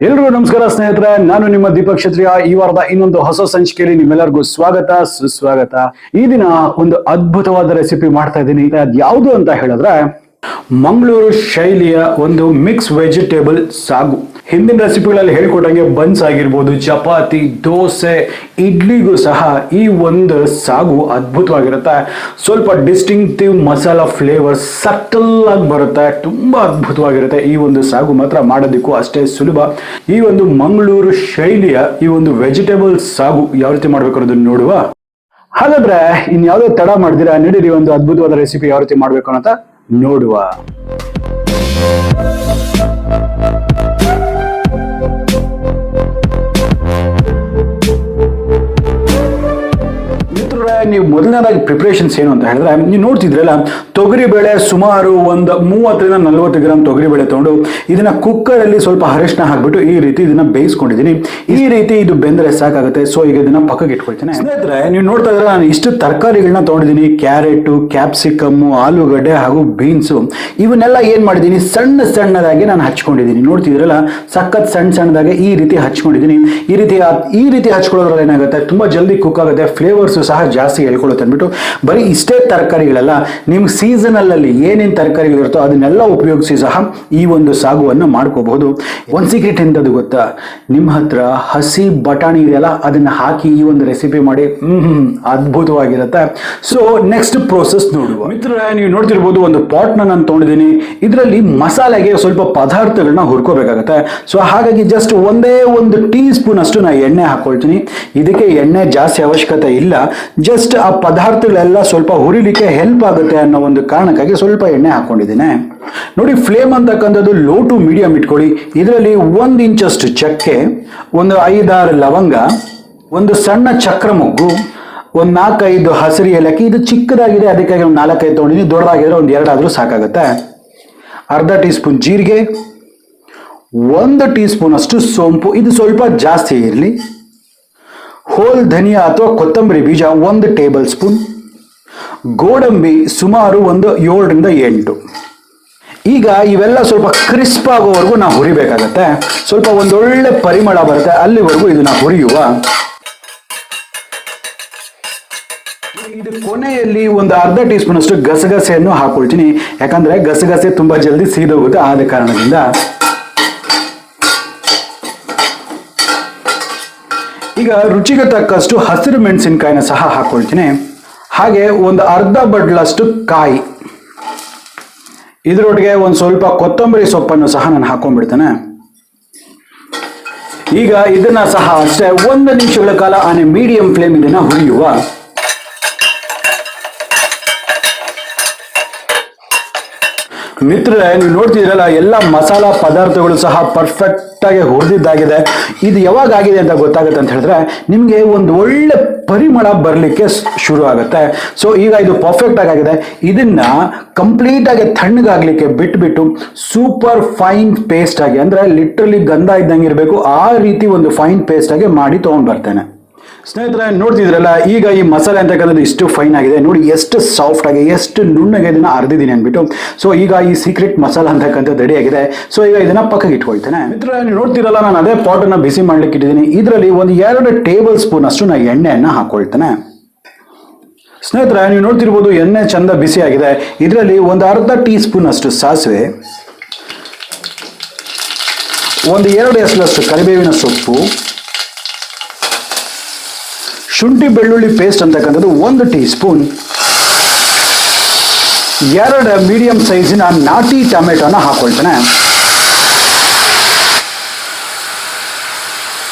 ಎಲ್ರಿಗೂ ನಮಸ್ಕಾರ ಸ್ನೇಹಿತರೆ, ನಾನು ನಿಮ್ಮ ದೀಪಕ್ ಕ್ಷತ್ರಿಯ. ಈ ವಾರದ ಇನ್ನೊಂದು ಹೊಸ ಸಂಚಿಕೆಯಲ್ಲಿ ನಿಮ್ಮೆಲ್ಲರಿಗೂ ಸ್ವಾಗತ ಸುಸ್ವಾಗತ. ಈ ದಿನ ಒಂದು ಅದ್ಭುತವಾದ ರೆಸಿಪಿ ಮಾಡ್ತಾ ಇದ್ದೀನಿ. ಅದ್ ಯಾವುದು ಅಂತ ಹೇಳಿದ್ರೆ ಮಂಗಳೂರು ಶೈಲಿಯ ಒಂದು ಮಿಕ್ಸ್ ವೆಜಿಟೇಬಲ್ ಸಾಗು. ಹಿಂದಿನ ರೆಸಿಪಿಗಳಲ್ಲಿ ಹೇಳ್ಕೊಟ್ಟಂಗೆ ಬನ್ಸ್ ಆಗಿರ್ಬೋದು, ಚಪಾತಿ, ದೋಸೆ, ಇಡ್ಲಿಗೂ ಸಹ ಈ ಒಂದು ಸಾಗು ಅದ್ಭುತವಾಗಿರುತ್ತೆ. ಸ್ವಲ್ಪ ಡಿಸ್ಟಿಂಕ್ಟಿವ್ ಮಸಾಲಾ ಫ್ಲೇವರ್ ಸಟಲ್ ಆಗಿ ಬರುತ್ತೆ. ತುಂಬಾ ಅದ್ಭುತವಾಗಿರುತ್ತೆ. ಈ ಒಂದು ಸಾಗು ಮಾತ್ರ ಮಾಡೋದಕ್ಕೂ ಅಷ್ಟೇ ಸುಲಭ. ಈ ಒಂದು ಮಂಗಳೂರು ಶೈಲಿಯ ಈ ಒಂದು ವೆಜಿಟೇಬಲ್ ಸಾಗು ಯಾವ ರೀತಿ ಮಾಡ್ಬೇಕು ಅನ್ನೋದನ್ನ ನೋಡುವ. ಹಾಗಾದ್ರೆ ಇನ್ಯಾವುದೇ ತಡ ಮಾಡಿದಿರಾ, ನಡೀರಿ ಒಂದು ಅದ್ಭುತವಾದ ರೆಸಿಪಿ ಯಾವ ರೀತಿ ಮಾಡ್ಬೇಕು ಅಂತ ನೋಡುವ. ನೀವು ಮೊದಲನೇದಾಗಿ ಪ್ರಿಪರೇಷನ್ಸ್ ಏನು ಅಂತ ಹೇಳಿದ್ರೆ, ನೀವು ನೋಡ್ತಿದ್ರಲ್ಲ, ತೊಗರಿ ಬೇಳೆ ಸುಮಾರು ಒಂದು 30ರಿಂದ 40 ಗ್ರಾಮ್ ತೊಗರಿ ಬೇಳೆ ತಗೊಂಡು ಇದನ್ನ ಕುಕ್ಕರಲ್ಲಿ ಸ್ವಲ್ಪ ಅರಿಶಿನ ಹಾಕ್ಬಿಟ್ಟು ಈ ರೀತಿ ಇದನ್ನ ಬೇಯಿಸ್ಕೊಂಡಿದ್ದೀನಿ. ಈ ರೀತಿ ಇದು ಬೆಂದರೆ ಸಾಕಾಗುತ್ತೆ. ಸೊ ಈಗ ಇದನ್ನ ಪಕ್ಕಕ್ಕೆ ಇಟ್ಕೊಳ್ತೀನಿ. ಸ್ನೇಹಿತರೆ, ನೀವು ನೋಡ್ತಾ ಇದ್ರೆ ನಾನು ಇಷ್ಟು ತರಕಾರಿಗಳನ್ನ ತಗೊಂಡಿದ್ದೀನಿ. ಕ್ಯಾರೆಟ್, ಕ್ಯಾಪ್ಸಿಕಮ್, ಆಲೂಗಡ್ಡೆ ಹಾಗೂ ಬೀನ್ಸು. ಇವನ್ನೆಲ್ಲ ಏನ್ ಮಾಡಿದ್ದೀನಿ, ಸಣ್ಣದಾಗಿ ನಾನು ಹಚ್ಕೊಂಡಿದ್ದೀನಿ. ನೋಡ್ತಿದ್ರಲ್ಲ, ಸಖತ್ ಸಣ್ಣದಾಗಿ ಈ ರೀತಿ ಹಚ್ಕೊಂಡಿದ್ದೀನಿ. ಈ ರೀತಿ ಹಚ್ಕೊಳ್ಳೋದ್ರಲ್ಲಿ ಏನಾಗುತ್ತೆ, ತುಂಬಾ ಜಲ್ದಿ ಕುಕ್ ಆಗುತ್ತೆ, ಫ್ಲೇವರ್ಸ್ ಸಹ ಜಾಸ್ತಿ ಹೇಳ್ಕೊಳ್ಳುತ್ತೆ ಅಂದ್ಬಿಟ್ಟು ಬರೀ ಇಷ್ಟೇ ತರಕಾರಿಗಳೆಲ್ಲ, ನಿಮ್ಗೆ ಸೀಸನಲ್ ಅಲ್ಲಿ ಏನೇನು ತರಕಾರಿಗಳಿರುತ್ತೋ ಅದನ್ನೆಲ್ಲ ಉಪಯೋಗಿಸಿ ಸಹ ಈ ಒಂದು ಸಾಗುವನ್ನು ಮಾಡ್ಕೋಬಹುದು. ಒಂದು ಸೀಕ್ರೆಟ್ ಎಂತದ್ದು ಗೊತ್ತಾ, ನಿಮ್ಮ ಹತ್ರ ಹಸಿ ಬಟಾಣಿ ಇದೆಯಲ್ಲ, ಅದನ್ನ ಹಾಕಿ ಈ ಒಂದು ರೆಸಿಪಿ ಮಾಡಿ ಅದ್ಭುತವಾಗಿರುತ್ತೆ. ಸೊ ನೆಕ್ಸ್ಟ್ ಪ್ರೋಸೆಸ್ ನೋಡುವ. ಮಿತ್ರರೇ, ನೀವು ನೋಡ್ತಿರ್ಬೋದು, ಒಂದು ಪಾಟ್ ನಾನು ತೊಗೊಂಡಿದ್ದೀನಿ. ಇದರಲ್ಲಿ ಮಸಾಲೆಗೆ ಸ್ವಲ್ಪ ಪದಾರ್ಥಗಳನ್ನ ಹುರ್ಕೋಬೇಕಾಗತ್ತೆ. ಸೊ ಹಾಗಾಗಿ ಜಸ್ಟ್ ಒಂದೇ ಒಂದು ಟೀ ಸ್ಪೂನ್ ಅಷ್ಟು ನಾನು ಎಣ್ಣೆ ಹಾಕೊಳ್ತೀನಿ. ಇದಕ್ಕೆ ಎಣ್ಣೆ ಜಾಸ್ತಿ ಅವಶ್ಯಕತೆ ಇಲ್ಲ, ಜಸ್ಟ್ ಆ ಪದಾರ್ಥಗಳೆಲ್ಲ ಸ್ವಲ್ಪ ಹುರಿಲಿಕ್ಕೆ ಹೆಲ್ಪ್ ಆಗುತ್ತೆ ಅನ್ನೋ ಒಂದು ಕಾರಣಕ್ಕಾಗಿ ಸ್ವಲ್ಪ ಎಣ್ಣೆ ಹಾಕೊಂಡಿದ್ದೇನೆ. ನೋಡಿ, ಫ್ಲೇಮ್ ಅಂತಕ್ಕಂಥದ್ದು ಲೋ ಟು ಮೀಡಿಯಂ ಇಟ್ಕೊಳ್ಳಿ. ಇದರಲ್ಲಿ 1 ಇಂಚಷ್ಟು ಚಕ್ಕೆ, ಒಂದು 5-6 ಲವಂಗ, ಒಂದು ಸಣ್ಣ ಚಕ್ರ ಮೊಗ್ಗು, ಒಂದು 4-5 ಹಸಿರು ಏಲಕ್ಕಿ. ಇದು ಚಿಕ್ಕದಾಗಿದೆ, ಅದಕ್ಕಾಗಿ ಒಂದು 4-5 ತೊಗೊಂಡಿದ್ದೀನಿ. ದೊಡ್ಡದಾಗಿದ್ರೆ ಒಂದು 2 ಆದ್ರೂ ಸಾಕಾಗುತ್ತೆ. ಅರ್ಧ ಟೀ ಸ್ಪೂನ್ ಜೀರಿಗೆ, 1 ಟೀ ಸ್ಪೂನ್ ಅಷ್ಟು ಸೋಂಪು, ಇದು ಸ್ವಲ್ಪ ಜಾಸ್ತಿ ಇರಲಿ. ಹೋಲ್ ಧನಿಯಾ ಅಥವಾ ಕೊತ್ತಂಬರಿ ಬೀಜ 1 ಟೇಬಲ್ ಸ್ಪೂನ್, ಗೋಡಂಬಿ ಸುಮಾರು ಒಂದು 7ರಿಂದ 8. ಈಗ ಇವೆಲ್ಲ ಸ್ವಲ್ಪ ಕ್ರಿಸ್ಪ್ ಆಗೋವರೆಗೂ ನಾವು ಹುರಿಬೇಕಾಗತ್ತೆ. ಸ್ವಲ್ಪ ಒಂದೊಳ್ಳೆ ಪರಿಮಳ ಬರುತ್ತೆ, ಅಲ್ಲಿವರೆಗೂ ಇದನ್ನ ಹುರಿಯುವ. ಇದು ಕೊನೆಯಲ್ಲಿ ಒಂದು ಅರ್ಧ ಟೀ ಸ್ಪೂನ್ ಅಷ್ಟು ಗಸಗಸೆಯನ್ನು ಹಾಕೊಳ್ತೀನಿ. ಯಾಕಂದ್ರೆ ಗಸಗಸೆ ತುಂಬಾ ಜಲ್ದಿ ಸೀದೋಗುತ್ತೆ, ಆದ ಕಾರಣದಿಂದ. ಈಗ ರುಚಿಗೆ ತಕ್ಕಷ್ಟು ಹಸಿರು ಮೆಣಸಿನಕಾಯಿನ ಸಹ ಹಾಕೊಳ್ತೀನಿ. ಹಾಗೆ ಒಂದು ಅರ್ಧ ಬಡ್ಲಷ್ಟು ಕಾಯಿ, ಇದರೊಟ್ಟಿಗೆ ಒಂದು ಸ್ವಲ್ಪ ಕೊತ್ತಂಬರಿ ಸೊಪ್ಪನ್ನು ಸಹ ನಾನು ಹಾಕೊಂಡ್ಬಿಡ್ತೇನೆ. ಈಗ ಇದನ್ನ ಸಹ ಅಷ್ಟೇ 1 ನಿಮಿಷಗಳ ಕಾಲ ಆನೆ ಮೀಡಿಯಂ ಫ್ಲೇಮ್ ಇದನ್ನ ಹುರಿಯುವ. ಮಿತ್ರರೇ, ನೀವು ನೋಡ್ತಿದ್ರಲ್ಲ, ಎಲ್ಲ ಮಸಾಲಾ ಪದಾರ್ಥಗಳು ಸಹ ಪರ್ಫೆಕ್ಟ್ ಆಗಿ ಹುರಿದಿದ್ದಾಗಿದೆ. ಇದು ಯಾವಾಗ ಆಗಿದೆ ಅಂತ ಗೊತ್ತಾಗುತ್ತೆ ಅಂತ ಹೇಳಿದ್ರೆ, ನಿಮಗೆ ಒಂದು ಒಳ್ಳೆ ಪರಿಮಳ ಬರಲಿಕ್ಕೆ ಶುರು ಆಗುತ್ತೆ. ಸೊ ಈಗ ಇದು ಪರ್ಫೆಕ್ಟ್ ಆಗಿದೆ. ಇದನ್ನ ಕಂಪ್ಲೀಟ್ ಆಗಿ ತಣ್ಣಗಾಗ್ಲಿಕ್ಕೆ ಬಿಟ್ಬಿಟ್ಟು ಸೂಪರ್ ಫೈನ್ ಪೇಸ್ಟ್ ಆಗಿ, ಅಂದ್ರೆ ಲಿಟ್ರಲಿ ಗಂಧ ಇದ್ದಂಗೆ ಇರಬೇಕು, ಆ ರೀತಿ ಒಂದು ಫೈನ್ ಪೇಸ್ಟ್ ಆಗಿ ಮಾಡಿ ತಗೊಂಡ್ ಬರ್ತೇನೆ. ಸ್ನೇಹಿತರೆ, ನೋಡ್ತಿದ್ರಲ್ಲ, ಈಗ ಈ ಮಸಾಲೆ ಅಂತಕ್ಕಂಥದ್ದು ಇಷ್ಟು ಫೈನ್ ಆಗಿದೆ. ನೋಡಿ ಎಷ್ಟು ಸಾಫ್ಟ್ ಆಗಿ, ಎಷ್ಟು ನುಣ್ಣಗೆ ಇದನ್ನ ಅರ್ದಿದ್ದೀನಿ ಅಂದ್ಬಿಟ್ಟು. ಸೊ ಈಗ ಈ ಸೀಕ್ರೆಟ್ ಮಸಾಲ ಅಂತಕ್ಕಂಥದ್ದು ರೆಡಿ ಆಗಿದೆ. ಸೊ ಈಗ ಇದನ್ನ ಪಕ್ಕಕ್ಕೆ ಇಟ್ಕೊಳ್ತೇನೆ. ಮಿತ್ರರೇ, ನೀವು ನೋಡ್ತಿರಲ್ಲ, ನಾನು ಅದೇ ಪಾಟ್ ಅನ್ನ ಬಿಸಿ ಮಾಡ್ಲಿಕ್ಕೆ ಇಟ್ಟಿದ್ದೀನಿ. ಇದರಲ್ಲಿ ಒಂದು 2 ಟೇಬಲ್ ಸ್ಪೂನ್ ಅಷ್ಟು ನಾನು ಎಣ್ಣೆಯನ್ನ ಹಾಕೊಳ್ತೇನೆ. ಸ್ನೇಹಿತರೆ, ನೀವು ನೋಡ್ತಿರ್ಬೋದು, ಎಣ್ಣೆ ಚಂದ ಬಿಸಿ ಆಗಿದೆ. ಇದರಲ್ಲಿ ಒಂದು ಅರ್ಧ ಟೀ ಸ್ಪೂನ್ ಅಷ್ಟು ಸಾಸಿವೆ, ಒಂದು 2 ಎಸಳಷ್ಟು ಕರಿಬೇವಿನ ಸೊಪ್ಪು, ಶುಂಠಿ ಬೆಳ್ಳುಳ್ಳಿ ಪೇಸ್ಟ್ ಅಂತಕ್ಕಂಥದ್ದು 1 ಟೀ ಸ್ಪೂನ್, 2 ಮೀಡಿಯಂ ಸೈಜಿನ ನಾಟಿ ಟೊಮೆಟೊನ ಹಾಕೊಳ್ತೇನೆ.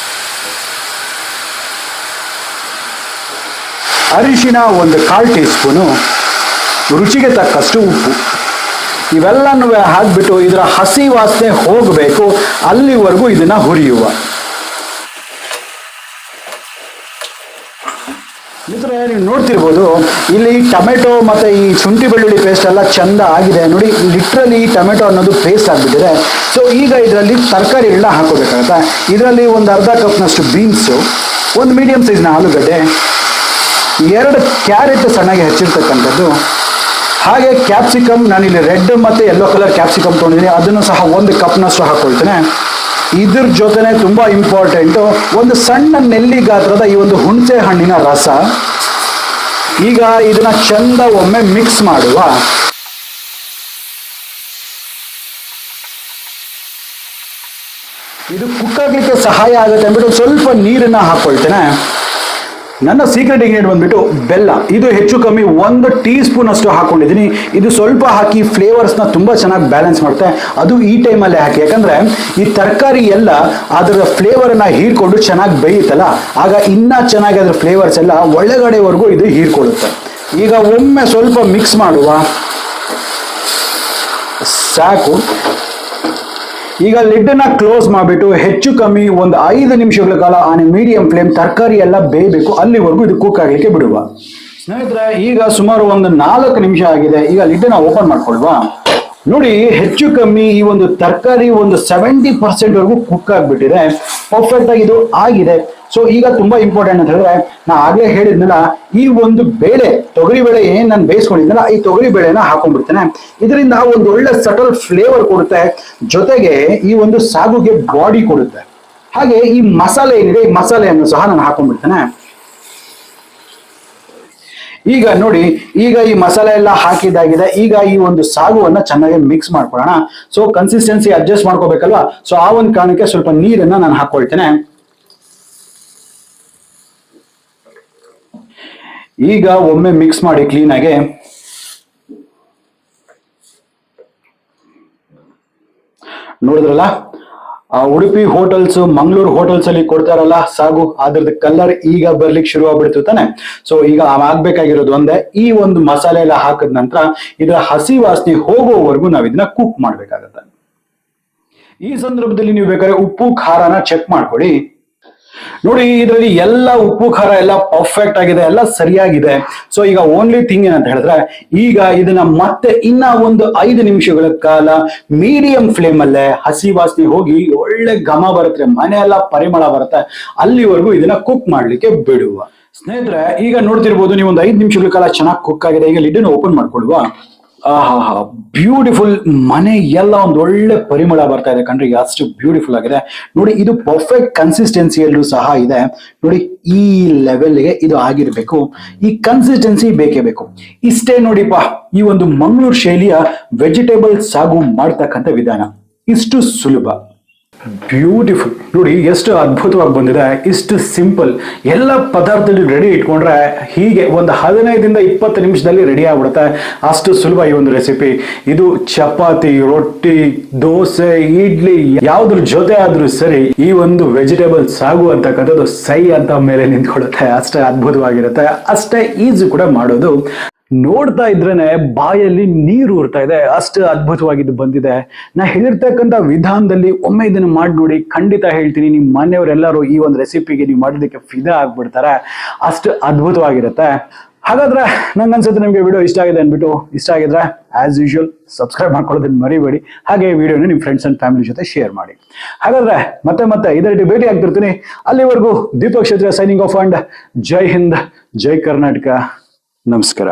ಅರಿಶಿನ ಒಂದು 1/4 ಟೀ ಸ್ಪೂನು, ರುಚಿಗೆ ತಕ್ಕಷ್ಟು ಉಪ್ಪು. ಇವೆಲ್ಲನೂ ಹಾಕ್ಬಿಟ್ಟು ಇದರ ಹಸಿ ವಾಸನೆ ಹೋಗಬೇಕು, ಅಲ್ಲಿವರೆಗೂ ಇದನ್ನ ಹುರಿಯುವ. ಮಿತ್ರರೇ, ನೀವು ನೋಡ್ತಿರ್ಬೋದು, ಇಲ್ಲಿ ಟೊಮೆಟೊ ಮತ್ತೆ ಈ ಶುಂಠಿ ಬೆಳ್ಳುಳ್ಳಿ ಪೇಸ್ಟ್ ಎಲ್ಲ ಚಂದ ಆಗಿದೆ. ನೋಡಿ, ಲಿಟ್ರಲಿ ಈ ಟೊಮೆಟೊ ಅನ್ನೋದು ಪೇಸ್ಟ್ ಆಗಿಬಿಟ್ಟಿದೆ. ಸೊ ಈಗ ಇದರಲ್ಲಿ ತರಕಾರಿಗಳನ್ನ ಹಾಕೋಬೇಕಾಗತ್ತೆ. ಇದರಲ್ಲಿ ಒಂದು ಅರ್ಧ ಕಪ್ನಷ್ಟು ಬೀನ್ಸು, ಒಂದು ಮೀಡಿಯಂ ಸೈಜ್ನ ಆಲೂಗಡ್ಡೆ, 2 ಕ್ಯಾರೆಟ್ ಸಣ್ಣಗೆ ಹೆಚ್ಚಿರ್ತಕ್ಕಂಥದ್ದು, ಹಾಗೆ ಕ್ಯಾಪ್ಸಿಕಮ್, ನಾನಿಲ್ಲಿ ರೆಡ್ ಮತ್ತು ಯೆಲ್ಲೋ ಕಲರ್ ಕ್ಯಾಪ್ಸಿಕಮ್ ತೊಗೊಂಡಿದ್ದೀನಿ, ಅದನ್ನು ಸಹ 1 ಕಪ್ನಷ್ಟು ಹಾಕೊಳ್ತೇನೆ. ಇದ್ರ ಜೊತೆನೆ ತುಂಬಾ ಇಂಪಾರ್ಟೆಂಟು ಒಂದು ಸಣ್ಣ ನೆಲ್ಲಿ ಗಾತ್ರದ ಈ ಒಂದು ಹುಣಸೆ ಹಣ್ಣಿನ ರಸ. ಈಗ ಇದನ್ನ ಚಂದ ಒಮ್ಮೆ ಮಿಕ್ಸ್ ಮಾಡುವ. ಇದು ಕುಕ್ ಆಗ್ಲಿಕ್ಕೆ ಸಹಾಯ ಆಗುತ್ತೆ ಅಂದ್ಬಿಟ್ಟು ಸ್ವಲ್ಪ ನೀರನ್ನ ಹಾಕೊಳ್ತೇನೆ. ನನ್ನ ಸೀಕ್ರೆಟ್ ಇಂಗ್ರೀಡಿಯೆಂಟ್ ಬಂದ್ಬಿಟ್ಟು ಬೆಲ್ಲ. ಇದು ಹೆಚ್ಚು ಕಮ್ಮಿ 1 ಟೀ ಸ್ಪೂನ್ ಅಷ್ಟು ಹಾಕೊಂಡಿದ್ದೀನಿ. ಇದು ಸ್ವಲ್ಪ ಹಾಕಿ ಫ್ಲೇವರ್ಸ್ನ ತುಂಬಾ ಚೆನ್ನಾಗಿ ಬ್ಯಾಲೆನ್ಸ್ ಮಾಡುತ್ತೆ. ಅದು ಈ ಟೈಮಲ್ಲಿ ಹಾಕಿ, ಯಾಕಂದ್ರೆ ಈ ತರಕಾರಿ ಎಲ್ಲ ಅದರ ಫ್ಲೇವರನ್ನ ಹೀರ್ಕೊಂಡು ಚೆನ್ನಾಗಿ ಬೇಯುತ್ತಲ್ಲ, ಆಗ ಇನ್ನ ಚೆನ್ನಾಗಿ ಅದರ ಫ್ಲೇವರ್ಸ್ ಎಲ್ಲ ಒಳಗಡೆವರೆಗೂ ಇದು ಹೀರ್ಕೊಳ್ಳುತ್ತೆ. ಈಗ ಒಮ್ಮೆ ಸ್ವಲ್ಪ ಮಿಕ್ಸ್ ಮಾಡುವ. ಸಾಕು. ಈಗ ಲಿಡ್ಡನ್ನ ಕ್ಲೋಸ್ ಮಾಡಿಬಿಟ್ಟು ಹೆಚ್ಚು ಕಮ್ಮಿ ಒಂದು 5 ನಿಮಿಷಗಳ ಕಾಲ ಆನ್ ಮೀಡಿಯಂ ಫ್ಲೇಮ್ ತರಕಾರಿ ಎಲ್ಲ ಬೇಯಬೇಕು, ಅಲ್ಲಿವರೆಗೂ ಇದು ಕುಕ್ ಆಗ್ಲಿಕ್ಕೆ ಬಿಡುವ. ಸ್ನೇಹಿತರೆ, ಈಗ ಸುಮಾರು ಒಂದು 4 ನಿಮಿಷ ಆಗಿದೆ. ಈಗ ಲಿಡ್ಡನ್ನ ಓಪನ್ ಮಾಡ್ಕೊಳ್ವಾ. ನೋಡಿ, ಹೆಚ್ಚು ಕಮ್ಮಿ ಈ ಒಂದು ತರಕಾರಿ ಒಂದು 70% ವರೆಗೂ ಕುಕ್ ಆಗ್ಬಿಟ್ಟಿದೆ. ಪರ್ಫೆಕ್ಟ್ ಆಗಿ ಇದು ಆಗಿದೆ. ಸೊ ಈಗ ತುಂಬಾ ಇಂಪಾರ್ಟೆಂಟ್ ಅಂತ ಹೇಳಿದ್ರೆ, ನಾ ಆಗ್ಲೇ ಹೇಳಿದ್ನಲ್ಲ, ಈ ಒಂದು ಬೇಳೆ, ತೊಗರಿ ಬೇಳೆ ಏನ್ ನಾನು ಬೇಯಿಸ್ಕೊಂಡಿದ್ನಲ್ಲ, ಈ ತೊಗರಿ ಬೇಳೆನ ಹಾಕೊಂಡ್ಬಿಡ್ತೇನೆ. ಇದರಿಂದ ಒಂದು ಒಳ್ಳೆ ಸಟಲ್ ಫ್ಲೇವರ್ ಕೊಡುತ್ತೆ, ಜೊತೆಗೆ ಈ ಒಂದು ಸಾಗುಗೆ ಬಾಡಿ ಕೊಡುತ್ತೆ. ಹಾಗೆ ಈ ಮಸಾಲೆ ಏನಿದೆ, ಈ ಮಸಾಲೆಯನ್ನು ಸಹ ನಾನು ಹಾಕೊಂಡ್ಬಿಡ್ತೇನೆ. ಈಗ ನೋಡಿ, ಈಗ ಈ ಮಸಾಲೆ ಎಲ್ಲ ಹಾಕಿದಾಗಿದೆ. ಈಗ ಈ ಒಂದು ಸಾಗುವನ್ನ ಚೆನ್ನಾಗಿ ಮಿಕ್ಸ್ ಮಾಡ್ಕೊಳ್ಳೋಣ. ಸೊ ಕನ್ಸಿಸ್ಟೆನ್ಸಿ ಅಡ್ಜಸ್ಟ್ ಮಾಡ್ಕೋಬೇಕಲ್ವಾ, ಸೊ ಆ ಒಂದು ಕಾರಣಕ್ಕೆ ಸ್ವಲ್ಪ ನೀರನ್ನ ನಾನು ಹಾಕೊಳ್ತೇನೆ. ಈಗ ಒಮ್ಮೆ ಮಿಕ್ಸ್ ಮಾಡಿ ಕ್ಲೀನಾಗಿ. ನೋಡಿದ್ರಲ್ಲ, ಉಡುಪಿ ಹೋಟೆಲ್ಸ್, ಮಂಗಳೂರು ಹೋಟೆಲ್ಸ್ ಅಲ್ಲಿ ಕೊಡ್ತಾರಲ್ಲ ಸಾಗು, ಅದ್ರದ್ದು ಕಲರ್ ಈಗ ಬರ್ಲಿಕ್ಕೆ ಶುರು ಆಗ್ಬಿಡ್ತು ತಾನೆ. ಸೊ ಈಗ ಆಗ್ಬೇಕಾಗಿರೋದು ಒಂದೇ, ಈ ಒಂದು ಮಸಾಲೆ ಎಲ್ಲ ಹಾಕಿದ ನಂತರ ಇದರ ಹಸಿ ವಾಸನೆ ಹೋಗೋವರೆಗೂ ನಾವು ಇದನ್ನ ಕುಕ್ ಮಾಡ್ಬೇಕಾಗತ್ತೆ. ಈ ಸಂದರ್ಭದಲ್ಲಿ ನೀವು ಬೇಕಾದ್ರೆ ಉಪ್ಪು ಖಾರನ ಚೆಕ್ ಮಾಡ್ಕೊಳ್ಳಿ. ನೋಡಿ, ಇದರಲ್ಲಿ ಎಲ್ಲ ಉಪ್ಪು ಖಾರ ಎಲ್ಲ ಪರ್ಫೆಕ್ಟ್ ಆಗಿದೆ, ಎಲ್ಲ ಸರಿಯಾಗಿದೆ. ಸೊ ಈಗ ಓನ್ಲಿ ಥಿಂಗ್ ಏನಂತ ಹೇಳಿದ್ರೆ, ಈಗ ಇದನ್ನ ಮತ್ತೆ ಇನ್ನ ಒಂದು 5 ನಿಮಿಷಗಳ ಕಾಲ ಮೀಡಿಯಂ ಫ್ಲೇಮ್ ಅಲ್ಲೇ ಹಸಿ ವಾಸನೆ ಹೋಗಿ ಒಳ್ಳೆ ಘಮ ಬರುತ್ತೆ, ಮನೆ ಎಲ್ಲ ಪರಿಮಳ ಬರುತ್ತೆ, ಅಲ್ಲಿವರೆಗೂ ಇದನ್ನ ಕುಕ್ ಮಾಡ್ಲಿಕ್ಕೆ ಬಿಡುವ. ಸ್ನೇಹಿತರೆ, ಈಗ ನೋಡ್ತಿರ್ಬೋದು ನೀವು, ಒಂದು 5 ನಿಮಿಷಗಳ ಕಾಲ ಚೆನ್ನಾಗಿ ಕುಕ್ ಆಗಿದೆ. ಈಗ ಲಿಡ್ಡನ್ನು ಓಪನ್ ಮಾಡ್ಕೊಳ್ವಾ. ಆಹಾ, ಬ್ಯೂಟಿಫುಲ್. ಮನೆ ಎಲ್ಲ ಒಂದು ಒಳ್ಳೆ ಪರಿಮಳ ಬರ್ತಾ ಇದೆ ಕಣ್ರಿ, ಅಷ್ಟು ಬ್ಯೂಟಿಫುಲ್ ಆಗಿದೆ. ನೋಡಿ, ಇದು ಪರ್ಫೆಕ್ಟ್ ಕನ್ಸಿಸ್ಟೆನ್ಸಿಯಲ್ಲೂ ಸಹ ಇದೆ. ನೋಡಿ, ಈ ಲೆವೆಲ್ಗೆ ಇದು ಆಗಿರ್ಬೇಕು. ಈ ಕನ್ಸಿಸ್ಟೆನ್ಸಿ ಬೇಕೇ ಬೇಕು. ಇಷ್ಟೇ ನೋಡಿಪ್ಪ, ಈ ಒಂದು ಮಂಗಳೂರು ಶೈಲಿಯ ವೆಜಿಟೇಬಲ್ ಸಾಗು ಮಾಡ್ತಕ್ಕಂಥ ವಿಧಾನ ಇಷ್ಟು ಸುಲಭ, ಬ್ಯೂಟಿಫುಲ್. ನೋಡಿ ಎಷ್ಟು ಅದ್ಭುತವಾಗಿ ಬಂದಿದೆ, ಇಷ್ಟು ಸಿಂಪಲ್. ಎಲ್ಲ ಪದಾರ್ಥಗಳು ರೆಡಿ ಇಟ್ಕೊಂಡ್ರೆ ಹೀಗೆ ಒಂದು 15ರಿಂದ 20 ನಿಮಿಷದಲ್ಲಿ ರೆಡಿ ಆಗ್ಬಿಡುತ್ತೆ. ಅಷ್ಟು ಸುಲಭ ಈ ಒಂದು ರೆಸಿಪಿ. ಇದು ಚಪಾತಿ, ರೊಟ್ಟಿ, ದೋಸೆ, ಇಡ್ಲಿ ಯಾವ್ದ್ರ ಜೊತೆ ಆದ್ರೂ ಸರಿ, ಈ ಒಂದು ವೆಜಿಟೇಬಲ್ ಸಾಗು ಅಂತಕ್ಕಂಥದ್ದು ಸೈ ಅಂತ ಮೇಲೆ ನಿಂತ್ಕೊಳ್ಳುತ್ತೆ. ಅಷ್ಟೇ ಅದ್ಭುತವಾಗಿರುತ್ತೆ, ಅಷ್ಟೇ ಈಸಿ ಕೂಡ ಮಾಡೋದು. ನೋಡ್ತಾ ಇದ್ರೇನೆ ಬಾಯಲ್ಲಿ ನೀರು ಊರ್ತಾ ಇದೆ, ಅಷ್ಟು ಅದ್ಭುತವಾಗಿದ್ದು ಬಂದಿದೆ. ನಾ ಹೇಳಿರ್ತಕ್ಕಂಥ ವಿಧಾನದಲ್ಲಿ ಒಮ್ಮೆ ಇದನ್ನು ಮಾಡಿ ನೋಡಿ. ಖಂಡಿತ ಹೇಳ್ತೀನಿ, ನಿಮ್ಮ ಮನೆಯವರೆಲ್ಲರೂ ಈ ಒಂದು ರೆಸಿಪಿಗೆ ನೀವು ಮಾಡೋದಕ್ಕೆ ಫಿದಾ ಆಗ್ಬಿಡ್ತಾರೆ, ಅಷ್ಟು ಅದ್ಭುತವಾಗಿರುತ್ತೆ. ಹಾಗಾದ್ರೆ ನಂಗನ್ಸುತ್ತೆ ನಿಮಗೆ ವಿಡಿಯೋ ಇಷ್ಟ ಆಗಿದೆ ಅಂದ್ಬಿಟ್ಟು. ಇಷ್ಟ ಆಗಿದ್ರೆ ಆಸ್ ಯೂಶುವಲ್ ಸಬ್ಸ್ಕ್ರೈಬ್ ಮಾಡ್ಕೊಳ್ಳೋದನ್ನ ಮರಿಬೇಡಿ. ಹಾಗೆ ವಿಡಿಯೋನ ನಿಮ್ಮ ಫ್ರೆಂಡ್ಸ್ ಅಂಡ್ ಫ್ಯಾಮಿಲಿ ಜೊತೆ ಶೇರ್ ಮಾಡಿ. ಹಾಗಾದ್ರೆ ಮತ್ತೆ ಇದೇ ರೀತಿ ಭೇಟಿ ಆಗ್ತಿರ್ತೀನಿ. ಅಲ್ಲಿವರೆಗೂ ದೀಪಕ್ ಕ್ಷೇತ್ರ ಸೈನಿಂಗ್ ಆಫ್ ಅಂಡ್ ಜೈ ಹಿಂದ್, ಜೈ ಕರ್ನಾಟಕ, ನಮಸ್ಕಾರ.